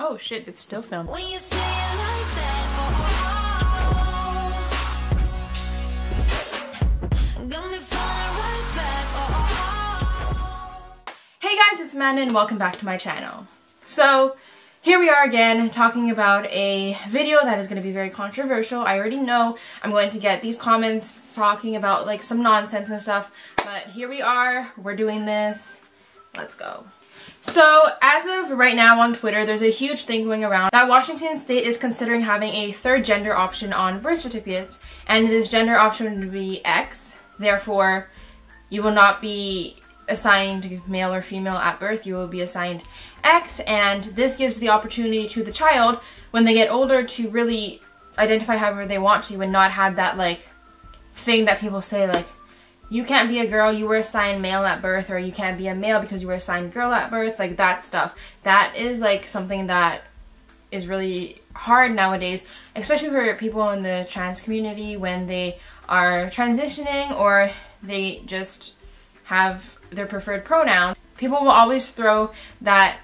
Oh shit, it's still filming. When you say it like that, got me falling right back. Hey guys, it's Amanda and welcome back to my channel. So, here we are again talking about a video that is going to be very controversial. I already know I'm going to get these comments talking about like some nonsense and stuff, but here we are, we're doing this. Let's go. So, as of right now on Twitter, there's a huge thing going around that Washington State is considering having a third gender option on birth certificates, and this gender option would be X. Therefore, you will not be assigned male or female at birth, you will be assigned X, and this gives the opportunity to the child when they get older to really identify however they want to and not have that like thing that people say like, you can't be a girl, you were assigned male at birth, or you can't be a male because you were assigned girl at birth, like that stuff. That is like something that is really hard nowadays, especially for people in the trans community when they are transitioning or they just have their preferred pronouns. People will always throw that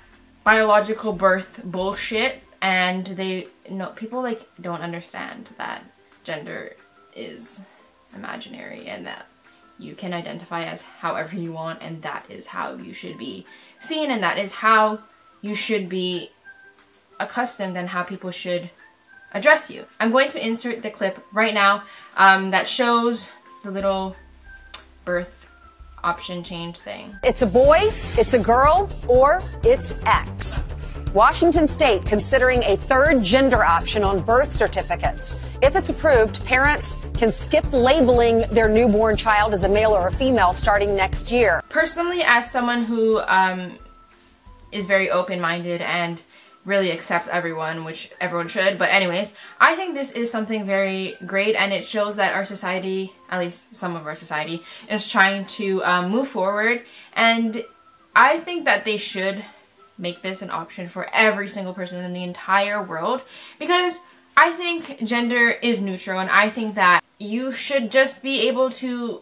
biological birth bullshit, and people like don't understand that gender is imaginary and that you can identify as however you want, and that is how you should be seen, and that is how you should be accustomed and how people should address you. I'm going to insert the clip right now that shows the little birth option change thing. It's a boy, it's a girl, or it's X. Washington State considering a third gender option on birth certificates. If it's approved, parents can skip labeling their newborn child as a male or a female starting next year. Personally, as someone who is very open-minded and really accepts everyone, which everyone should, but anyways, I think this is something very great, and it shows that our society, at least some of our society, is trying to move forward, and I think that they should make this an option for every single person in the entire world, because I think gender is neutral, and I think that you should just be able to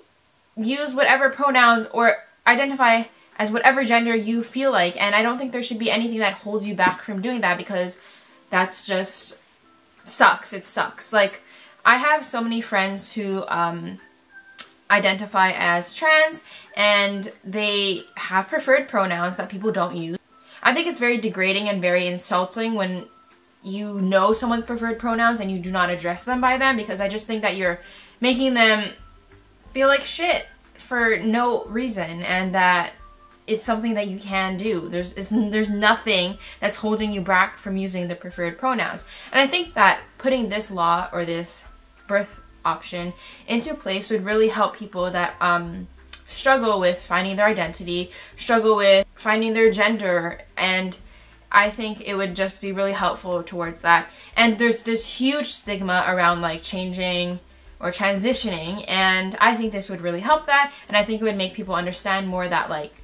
use whatever pronouns or identify as whatever gender you feel like, and I don't think there should be anything that holds you back from doing that, because that's just sucks. It sucks. Like, I have so many friends who identify as trans, and they have preferred pronouns that people don't use. I think it's very degrading and very insulting when you know someone's preferred pronouns and you do not address them by them, because I just think that you're making them feel like shit for no reason, and that it's something that you can do. There's nothing that's holding you back from using the preferred pronouns. And I think that putting this law or this birth option into place would really help people that struggle with finding their identity, struggle with finding their gender, and I think it would just be really helpful towards that. And there's this huge stigma around like changing or transitioning, and I think this would really help that, and I think it would make people understand more that like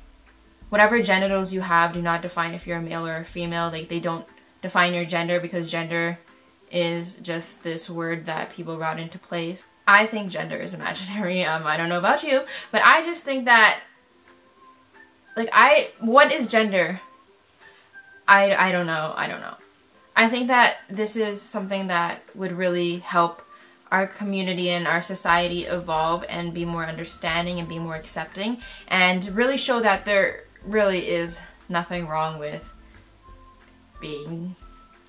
whatever genitals you have do not define if you're a male or a female. Like, they don't define your gender, because gender is just this word that people brought into place. I think gender is imaginary. I don't know about you, but I just think that like what is gender? I don't know. I think that this is something that would really help our community and our society evolve and be more understanding and be more accepting, and really show that there really is nothing wrong with being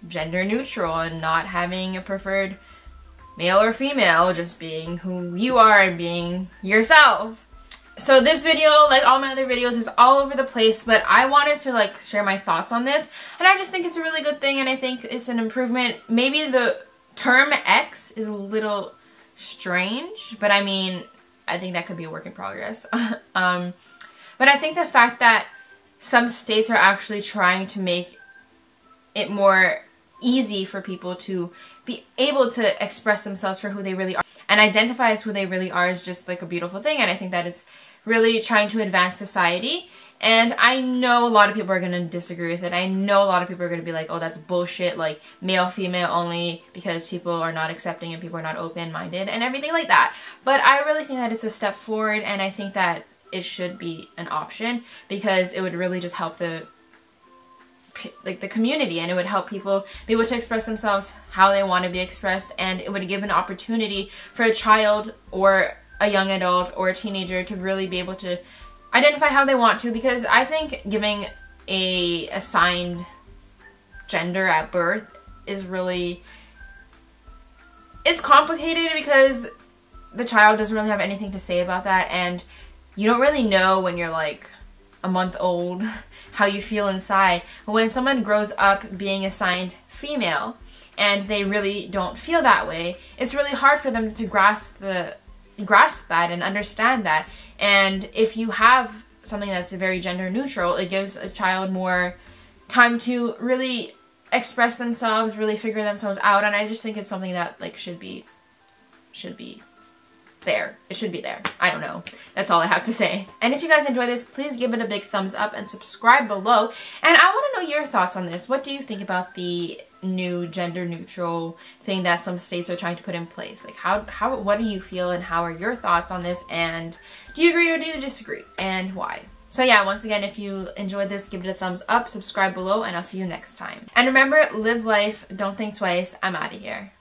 gender neutral and not having a preferred male or female, just being who you are and being yourself. So this video, like all my other videos, is all over the place, but I wanted to like share my thoughts on this, and I just think it's a really good thing, and I think it's an improvement. Maybe the term X is a little strange, but I mean, I think that could be a work in progress. But I think the fact that some states are actually trying to make it more easy for people to be able to express themselves for who they really are and identify as who they really are is just like a beautiful thing, and I think that is really trying to advance society. And I know a lot of people are going to disagree with it. I know a lot of people are going to be like, oh, that's bullshit, like male, female only, because people are not accepting and people are not open-minded and everything like that. But I really think that it's a step forward, and I think that it should be an option, because it would really just help the the community, and it would help people be able to express themselves how they want to be expressed, and it would give an opportunity for a child or a young adult or a teenager to really be able to identify how they want to, because I think giving a assigned gender at birth is really, it's complicated because the child doesn't really have anything to say about that, and you don't really know when you're like a month old how you feel inside. But when someone grows up being assigned female and they really don't feel that way, it's really hard for them to grasp that and understand that. And if you have something that's very gender neutral, it gives a child more time to really express themselves, really figure themselves out, and I just think it's something that like should be there. It should be there. I don't know. That's all I have to say. And if you guys enjoy this, please give it a big thumbs up and subscribe below. And I want to know your thoughts on this. What do you think about the new gender neutral thing that some states are trying to put in place? Like what do you feel, and how are your thoughts on this? And do you agree or do you disagree? And why? So yeah, once again, if you enjoyed this, give it a thumbs up, subscribe below, and I'll see you next time. And remember, live life, don't think twice. I'm out of here.